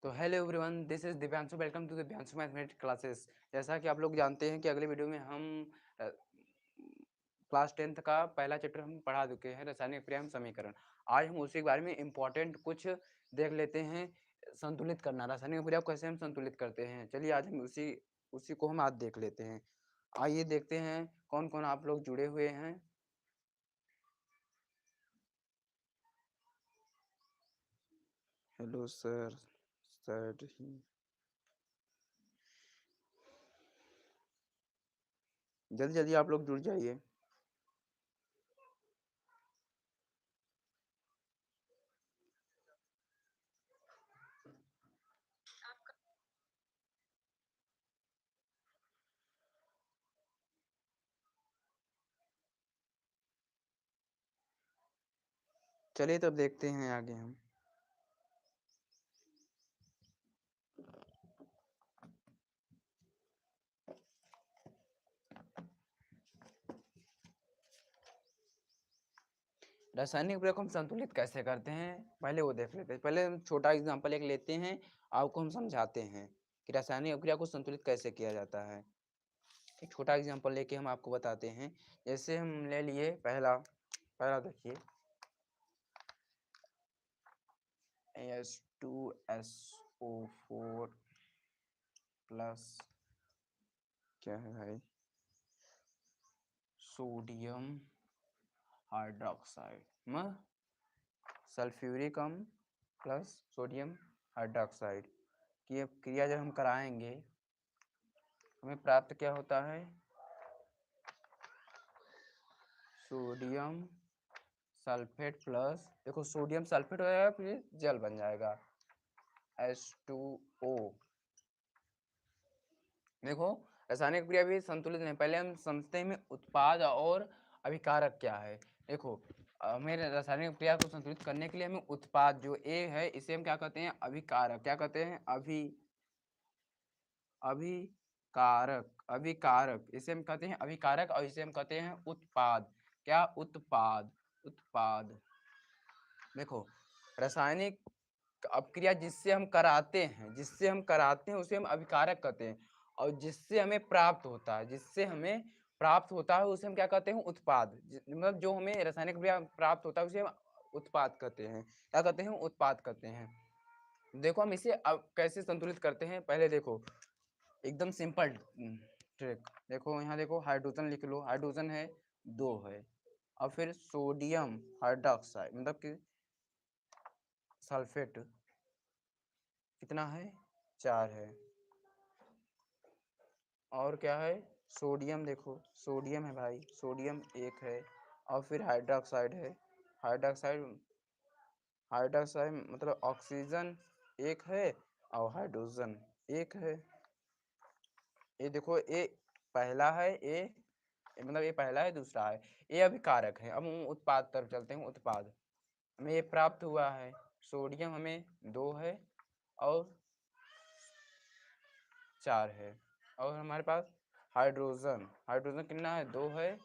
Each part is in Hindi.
तो hello everyone, this is Divyanshu. Welcome to Divyanshu mathematics classes. जैसा कि आप लोग जानते हैं कि अगले वीडियो में हम क्लास 10th का पहला चैप्टर हम पढ़ा चुके हैं, रासायनिक क्रिया समीकरण। आज हम उसी के बारे में इम्पोर्टेंट कुछ देख लेते हैं। संतुलित करना, रासायनिक क्रिया को कैसे हम संतुलित करते हैं। चलिए आज हम उसी उसी को हम आज देख लेते हैं। आइए देखते हैं कौन कौन आप लोग जुड़े हुए हैं। हेलो सर, सर ही जल्दी जल्दी आप लोग जुड़ जाइए। चलिए तब देखते हैं आगे हम। रासायनिक क्रिया को हम संतुलित कैसे करते हैं, पहले वो देख लेते हैं। पहले हम छोटा एग्जांपल एक लेते हैं, आपको हम समझाते हैं कि रासायनिक क्रिया को संतुलित कैसे किया जाता है। एक छोटा एग्जांपल लेके हम आपको बताते हैं। जैसे हम ले लिए पहला पहला देखिए, H2SO4 प्लस क्या है भाई, सोडियम हाइड्रोक्साइड, सल्फ्यूरिक अम्ल प्लस सोडियम हाइड्रोक्साइड की क्रिया जब हम कराएंगे हमें प्राप्त क्या होता है, सोडियम सल्फेट प्लस, देखो सोडियम सल्फेट हो जाएगा फिर जल बन जाएगा H2O। देखो रासायनिक क्रिया भी संतुलित नहीं, पहले हम समझते हैं उत्पाद और अभिकारक क्या है। देखो हमें रासायनिक क्रिया को संतुलित करने के लिए हमें उत्पाद जो A है इसे हम क्या कहते हैं, अभिकारक। क्या कहते हैं, अभिकारक। अभिकारक इसे हम कहते हैं अभिकारक, और इसे हम कहते हैं उत्पाद। क्या, उत्पाद। उत्पाद देखो रासायनिक अपक्रिया जिससे हम कराते हैं उसे हम अभिकारक कहते हैं, और जिससे हमें प्राप्त होता है उसे हम क्या कहते हैं, उत्पाद। मतलब जो हमें रासायनिक क्रिया प्राप्त होता है उसे हम उत्पाद कहते हैं। क्या कहते हैं, उत्पाद कहते हैं। देखो हम इसे अब कैसे संतुलित करते हैं, पहले देखो एकदम सिंपल ट्रिक। देखो यहाँ देखो हाइड्रोजन लिख लो, हाइड्रोजन है 2 है, और फिर सोडियम हाइड्रोक्साइड मतलब कि सल्फेट कितना है, 4 है, और क्या है, सोडियम। देखो सोडियम है भाई, सोडियम 1 है, और फिर हाइड्रोक्साइड है। हाइड्रोक्साइड हाइड्रोक्साइड मतलब ऑक्सीजन 1 है और हाइड्रोजन 1 है। ये देखो ये पहला है, ये मतलब ये पहला है, दूसरा है, ये अभिकारक है। अब हम उत्पाद तरफ चलते हैं। उत्पाद हमें ये प्राप्त हुआ है, सोडियम हमें 2 है और 4 है, और हमारे पास हाइड्रोजन हाइड्रोजन कितना है, 2 है।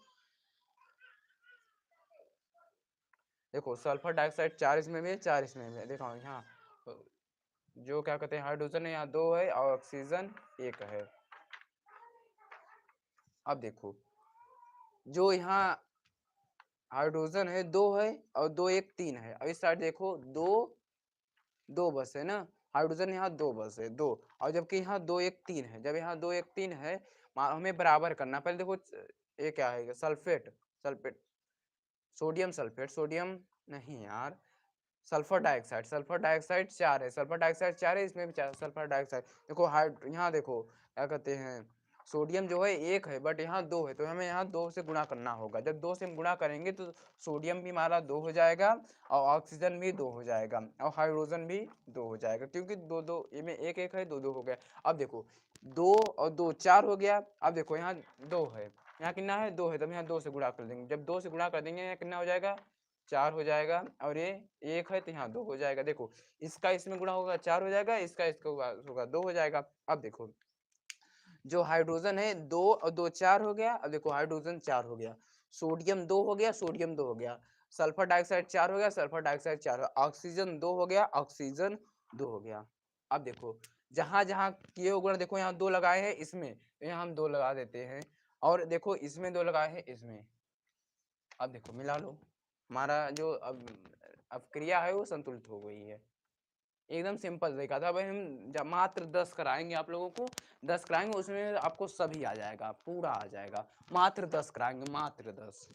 देखो सल्फर डाइऑक्साइड 4 इसमें भी है, 4 इसमें भी है। देखो यहाँ जो क्या कहते हैं, हाइड्रोजन यहाँ 2 है और ऑक्सीजन 1 है। अब देखो जो यहाँ हाइड्रोजन है 2 है और 2 1 3 है। अब इस साइड देखो 2 2 बस है ना, हाइड्रोजन यहाँ 2 बस है, 2, और जबकि यहाँ 2 1 3 है। जब यहाँ 2 1 3 है हमें बराबर करना। पहले देखो ये क्या है, sulphate sulphate sodium sulphate, sodium नहीं यार, सल्फर डाइऑक्साइड 4 है, सल्फर डाइऑक्साइड 4 है, इसमें भी 4 सल्फर डाइऑक्साइड। देखो यहाँ देखो क्या कहते हैं, सोडियम जो है 1 है बट यहाँ 2 है, तो हमें यहाँ 2 से गुणा करना होगा। जब 2 से हम गुणा करेंगे तो सोडियम भी हमारा 2 हो जाएगा और ऑक्सीजन भी 2 हो जाएगा और हाइड्रोजन भी 2 हो जाएगा, क्योंकि 2 2 में 1 1 है, 2 2 हो गया। अब देखो 2 और 2 4 हो गया। अब देखो यहाँ 2 है, यहाँ कितना है, 2 है, तो हम यहाँ 2 से गुणा कर देंगे। जब 2 से गुणा कर देंगे यहाँ कितना हो जाएगा, 4 हो जाएगा, और ये 1 है तो यहाँ 2 हो जाएगा। देखो इसका इसमें गुणा होगा 4 हो जाएगा, इसका इसका होगा 2 हो जाएगा। अब देखो जो हाइड्रोजन है 2 और 2 4 हो गया। अब देखो हाइड्रोजन 4 हो गया, सोडियम 2 हो गया, सोडियम 2 हो गया, सल्फर डाइऑक्साइड 4 हो गया, सल्फर डाइऑक्साइड 4 हो गया, ऑक्सीजन 2 हो गया, ऑक्सीजन 2 हो गया। अब देखो जहां जहां किए हुए गुण, देखो यहाँ 2 लगाए हैं इसमें, तो यहाँ हम 2 लगा देते हैं, और देखो इसमें 2 लगाए हैं इसमें। अब देखो मिला लो, हमारा जो अब क्रिया है वो संतुलित हो गई है। एकदम सिंपल तरीका था। भाई हम जब मात्र 10 कराएंगे आप लोगों को, 10 कराएंगे उसमें आपको सभी आ जाएगा, पूरा आ जाएगा। मात्र 10 कराएंगे, मात्र 10।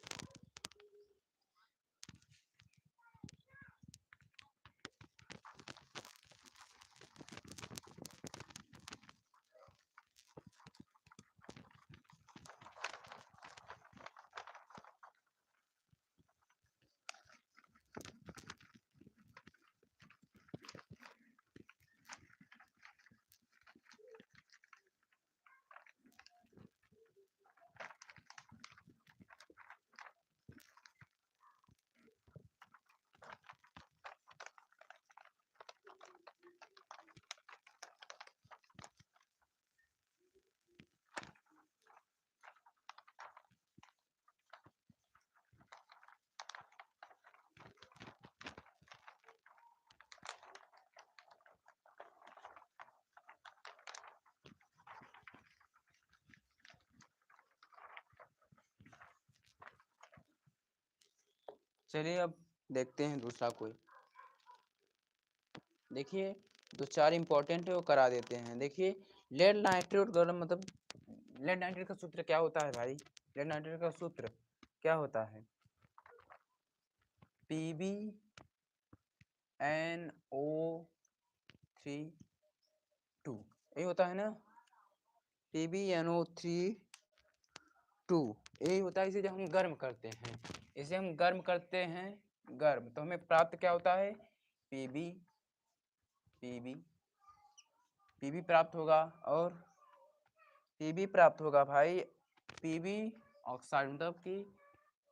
चलिए अब देखते हैं दूसरा कोई। देखिए 2-4 इंपॉर्टेंट है वो करा देते हैं। देखिए लेड नाइट्रेट गरम, मतलब लेड नाइट्रेट का सूत्र क्या होता है भाई? लेड नाइट्रेट का सूत्र क्या होता है? PbNO3 यही होता है ना, PbNO3 यही होता है। इसे जब हम गर्म करते हैं, इसे हम गर्म करते हैं, गर्म, तो हमें प्राप्त क्या होता है? पीबी प्राप्त होगा, और पीबी प्राप्त होगा भाई, पीबी ऑक्साइड, मतलब कि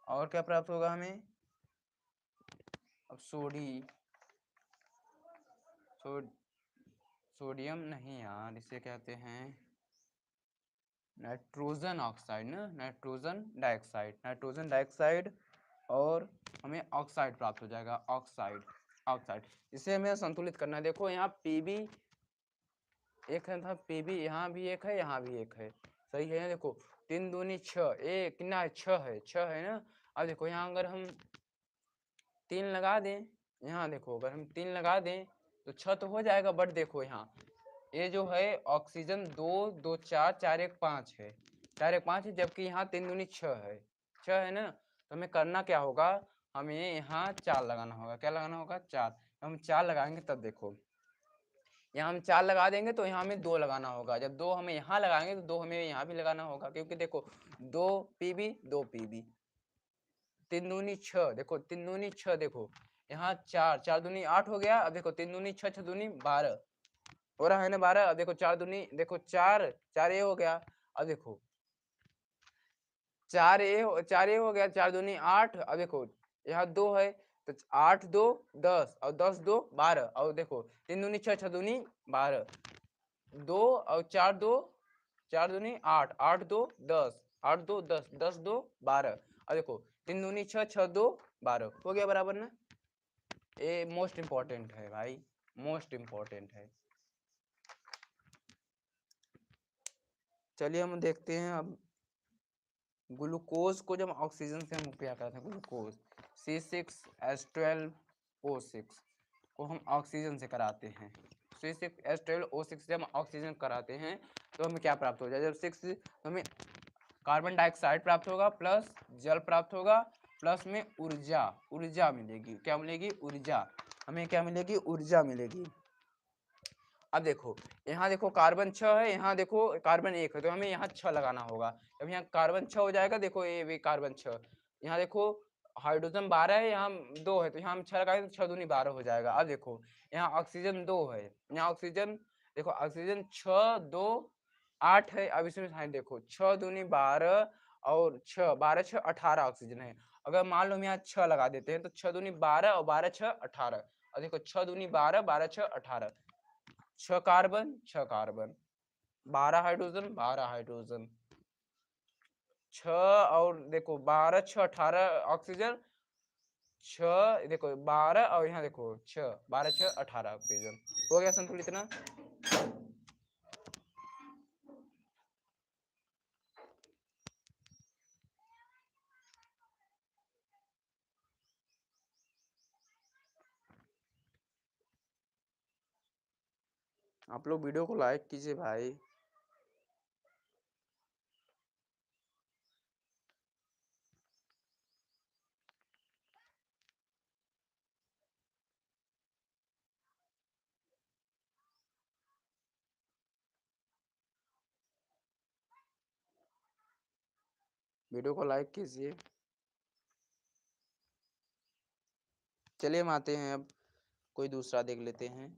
और क्या प्राप्त होगा हमें? अब सोडियम नहीं यार, इसे कहते हैं नाइट्रोजन ऑक्साइड ना, नाइट्रोजन डाइऑक्साइड, और हमें ऑक्साइड प्राप्त हो जाएगा, ऑक्साइड। इसे हमें संतुलित करना है। देखो यहाँ पीबी एक है था, पीबी यहाँ भी एक है, यहाँ भी एक है, सही है। देखो 3 दूनी 6, कितना है? 6 है ना। अब देखो यहाँ अगर हम 3 लगा दें, यहाँ देखो अगर हम 3 लगा दें तो 6 तो हो जाएगा, बट देखो यहाँ ये जो है ऑक्सीजन 2 2 4 4 1 5 है, 4 1 5 है, जबकि यहाँ 3 दूनी 6 है ना। तो हमें करना क्या होगा? हमें यहाँ 4 लगाना होगा। क्या लगाना होगा? 4। हम 4 लगाएंगे तब देखो यहाँ हम 4 लगा देंगे तो यहाँ हमें 2 लगाना होगा। जब 2 हमें यहाँ लगाएंगे तो 2 हमें यहाँ भी लगाना होगा, क्योंकि देखो 2 पीबी 2 पीबी, 3 दूनी 6, देखो 3 दूनी 6, देखो यहाँ 4 4 दूनी 8 हो गया। अब देखो 3 दूनी 6 6 दूनी 12 हो रहा है ना, 12। अब देखो 4 दूनी, देखो 4 4 ये हो गया। अब देखो 4 ये हो गया, 4 दूनी 8। अब देखो यहाँ 2 है तो 8 2 10 और 10 2 12, और देखो 3 दूनी 6 6 दूनी 12, 2 और 4 2 4 दूनी 8 8 2 10 8 2 10 10 2 12। अब देखो 3 दूनी 6 6 2 12 हो गया बराबर ना। ये मोस्ट इम्पोर्टेंट है भाई, मोस्ट इम्पोर्टेंट है। चलिए हम देखते हैं अब ग्लूकोज को जब ऑक्सीजन से हम क्या करते हैं, ग्लूकोज C6H12O6 को हम ऑक्सीजन से कराते हैं। C6H12O6 जब हम ऑक्सीजन कराते हैं तो हमें क्या प्राप्त हो जाए? जब 6 तो हमें कार्बन डाइऑक्साइड प्राप्त होगा, प्लस जल प्राप्त होगा, प्लस में ऊर्जा मिलेगी। क्या मिलेगी? ऊर्जा। हमें क्या मिलेगी? ऊर्जा मिलेगी। अब देखो यहाँ देखो कार्बन 6 है, यहाँ देखो कार्बन 1 है, तो हमें यहाँ 6 लगाना होगा। जब यहाँ कार्बन 6 हो जाएगा, देखो ये भी कार्बन 6, यहाँ देखो हाइड्रोजन 12 है, यहाँ 2 है, तो यहाँ हम 6 लगाएंगे तो 6 दूनी 12 हो जाएगा। अब देखो यहाँ ऑक्सीजन 2 है, यहाँ ऑक्सीजन देखो ऑक्सीजन 6 2 8 है। अब इसमें साइन देखो 6 दूनी 12 और 6 12 6 18 ऑक्सीजन है। अगर मान लो हम यहाँ 6 लगा देते हैं तो 6 दूनी 12 और 12 6 18, और देखो 6 दूनी 12 12 6 18, 6 कार्बन 12 हाइड्रोजन 6, और देखो 12 6 18 ऑक्सीजन, 6 देखो 12 और यहाँ देखो 6 12 6 18 ऑक्सीजन। हो गया संतुलित ना। आप लोग वीडियो को लाइक कीजिए भाई। वीडियो को लाइक कीजिए। चलिए हम आते हैं, अब कोई दूसरा देख लेते हैं।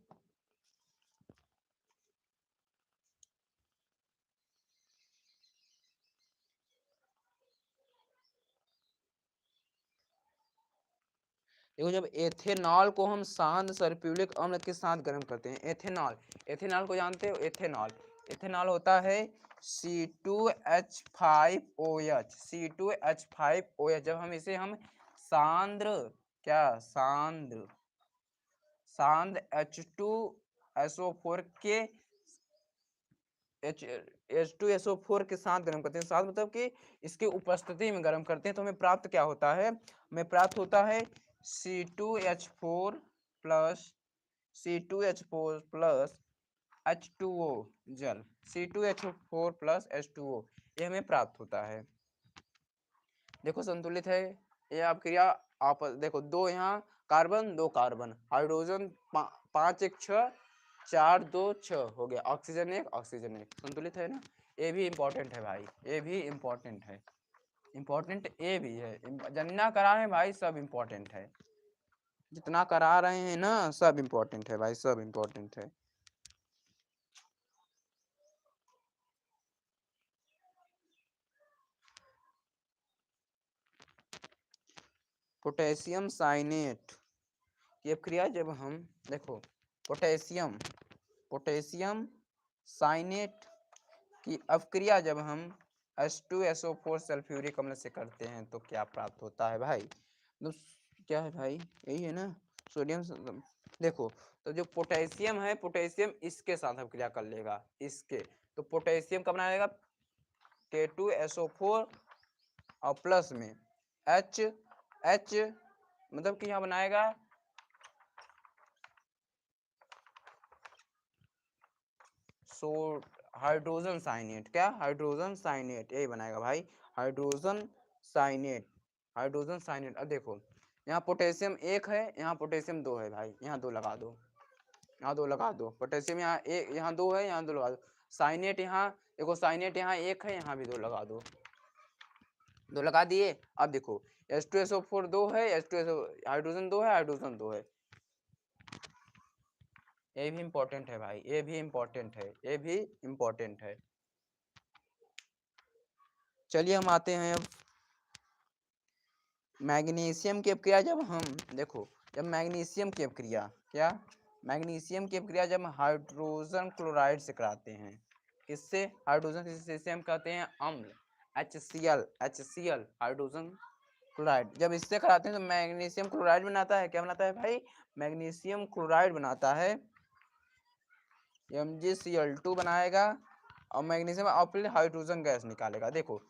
देखो, जब एथेनॉल को हम शांत सल्फ्यूरिक अम्ल के साथ गर्म करते हैं, एथेनॉल, एथेनॉल को जानते हो? एथेनॉल, एथेनॉल होता है C2H5OH, C2H5OH। जब हम इसे हम सांद्र, क्या सांद्र, सांद्र H2SO4 के H2SO4 के साथ गर्म करते हैं, साथ मतलब कि इसके उपस्थिति में गर्म करते हैं, तो हमें प्राप्त क्या होता है? हमें प्राप्त होता है C2H4 plus C2H4 plus H2O जल, C2H4 प्लस H2O, ये हमें प्राप्त होता है। देखो संतुलित है ये आप क्रिया। आप देखो, दो यहाँ कार्बन, दो कार्बन, हाइड्रोजन 5 1 6, 4 2 6 हो गया, ऑक्सीजन एक, ऑक्सीजन एक, संतुलित है ना। ये भी इम्पोर्टेंट है भाई, ये भी इम्पोर्टेंट है, इम्पोर्टेंट ये भी है। जितना करा रहे हैं भाई सब इम्पोर्टेंट है, जितना करा रहे हैं ना सब इम्पोर्टेंट है भाई, सब इम्पोर्टेंट है। पोटेशियम साइनेट की क्रिया जब हम, देखो पोटेशियम, पोटेशियम साइनेट की अपक्रिया जब हम H2SO4 सल्फ्यूरिक अम्ल से करते हैं तो क्या प्राप्त होता है भाई? तो क्या है भाई? यही है ना, सोडियम। देखो, तो जो पोटेशियम है, पोटेशियम इसके साथ अपक्रिया कर लेगा, इसके, तो पोटेशियम का बनाएगा K2SO4 और प्लस में H, H मतलब कि यहाँ बनाएगा सो हाइड्रोजन साइनेट, क्या हाइड्रोजन साइनेट, यही बनाएगा भाई, हाइड्रोजन साइनेट, हाइड्रोजन साइनेट। अब देखो, यहाँ पोटेशियम एक है, यहाँ पोटेशियम दो है भाई, यहाँ दो लगा दो, यहाँ दो लगा दो, पोटेशियम यहाँ एक, यहाँ दो है, यहाँ दो लगा दो, साइनेट यहाँ देखो, साइनेट यहाँ एक है, यहाँ भी दो लगा दो, दो लगा दिए। अब देखो H2SO4 दो है, H2SO हाइड्रोजन दो है, हाइड्रोजन दो है, ये भी इम्पोर्टेंट है भाई, ये भी इम्पोर्टेंट है, ये भी इम्पोर्टेंट है। चलिए हम आते हैं अब मैग्नीशियम की अपक्रिया जब हम, देखो जब मैग्नीशियम की अपक्रिया, क्या मैग्नीशियम की अपक्रिया जब हाइड्रोजन क्लोराइड से कराते हैं, किससे? हाइड्रोजन से हम कहते हैं अम्ल, HCl, HCl हाइड्रोजन क्लोराइड, जब इससे कराते हैं तो मैग्नीशियम क्लोराइड बनाता है, क्या बनाता है भाई? मैग्नीशियम क्लोराइड बनाता है, MgCl2 बनाएगा, और मैग्नीशियम और फिर हाइड्रोजन गैस निकालेगा। देखो,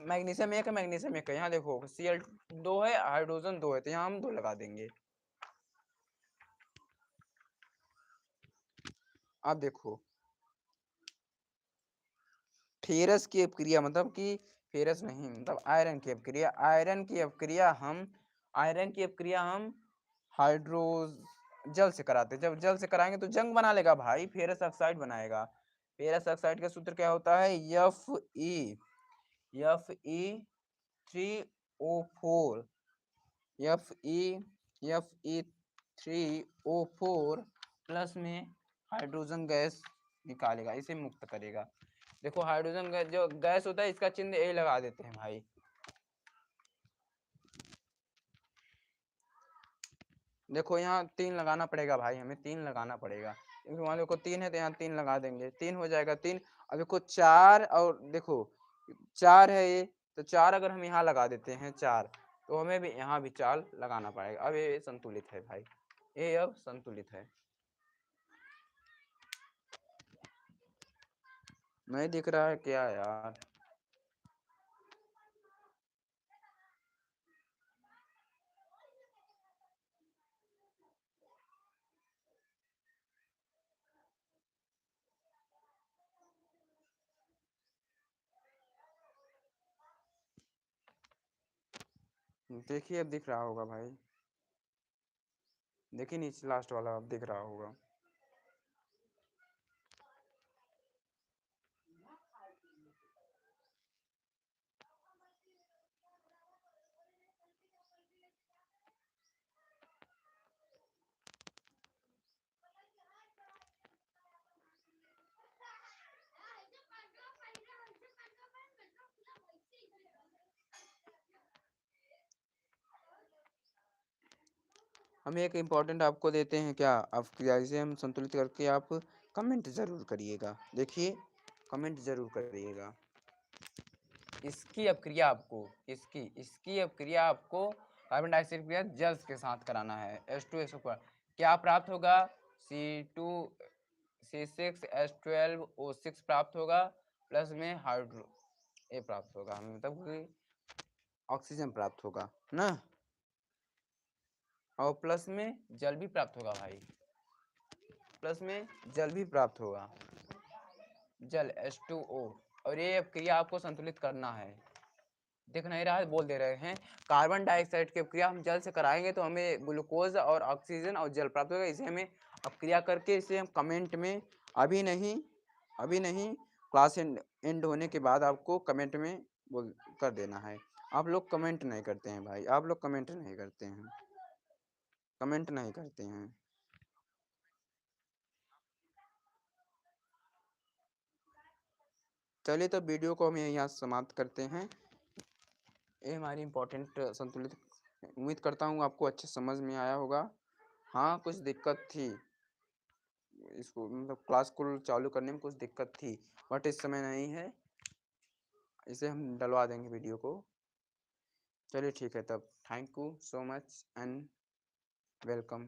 मैग्नीशियम एक है, मैग्नीशियम एक है, यहाँ देखो Cl दो है, हाइड्रोजन दो है, तो यहाँ हम दो लगा देंगे। अब देखो फेरस की अपक्रिया, मतलब कि फेरस नहीं, मतलब आयरन की अपक्रिया, आयरन की अपक्रिया हम, आयरन की अपक्रिया हम हाइड्रोजन जल से कराते हैं, जब जल से कराएंगे तो जंग बना लेगा भाई, फेरस ऑक्साइड बनाएगा। फेरस ऑक्साइड का सूत्र क्या होता है? Fe3O4, Fe3O4 प्लस में हाइड्रोजन गैस निकालेगा, इसे मुक्त करेगा। देखो हाइड्रोजन गैस जो गैस होता है, इसका चिन्ह ए लगा देते हैं भाई। देखो यहाँ तीन लगाना पड़ेगा भाई, हमें तीन लगाना पड़ेगा, क्योंकि मान लो को तीन है तो यहाँ तीन लगा देंगे, तीन हो जाएगा तीन। अब देखो चार, और देखो चार है ये, तो चार अगर हम यहाँ लगा देते हैं चार, तो हमें भी यहाँ भी चार लगाना पड़ेगा। अब ये संतुलित है भाई, ये अब संतुलित है। नहीं दिख रहा है क्या यार? देखिए अब दिख रहा होगा भाई, देखिए नीचे लास्ट वाला अब दिख रहा होगा। हम एक इम्पोर्टेंट आपको देते हैं क्या, आप क्रिया इसे हम संतुलित करके आप कमेंट ज़रूर करिएगा। देखिए कमेंट ज़रूर करिएगा। इसकी अपक्रिया आपको इसकी अपक्रिया आपको कार्बन डाइऑक्साइड क्रिया जल के साथ कराना है। H2SO पर क्या प्राप्त होगा, C2C6H12O6 प्राप्त होगा, प्लस में हाइड्रो ए प्राप्त होगा, मतलब कि ऑक्सीजन प्राप्त होगा ना, और प्लस में जल भी प्राप्त होगा भाई, प्लस में जल भी प्राप्त होगा, जल H2O। और ये अपक्रिया आपको संतुलित करना है। दिख नहीं रहा है, बोल दे रहे हैं। कार्बन डाइऑक्साइड की अपक्रिया हम जल से कराएंगे तो हमें ग्लूकोज और ऑक्सीजन और जल प्राप्त होगा। इसे हमें अपक्रिया करके इसे हम कमेंट में, अभी नहीं क्लास एंड होने के बाद आपको कमेंट में बोल कर देना है। आप लोग कमेंट नहीं करते हैं भाई, आप लोग कमेंट नहीं करते हैं, कमेंट नहीं करते हैं। चलिए तो वीडियो को हम यहाँ समाप्त करते हैं। ये हमारी इम्पोर्टेंट संतुलित, उम्मीद करता हूँ आपको अच्छे समझ में आया होगा। हाँ कुछ दिक्कत थी, इसको मतलब क्लास को चालू करने में कुछ दिक्कत थी, बट इस समय नहीं है, इसे हम डलवा देंगे वीडियो को। चलिए ठीक है तब, thank you so much and welcome.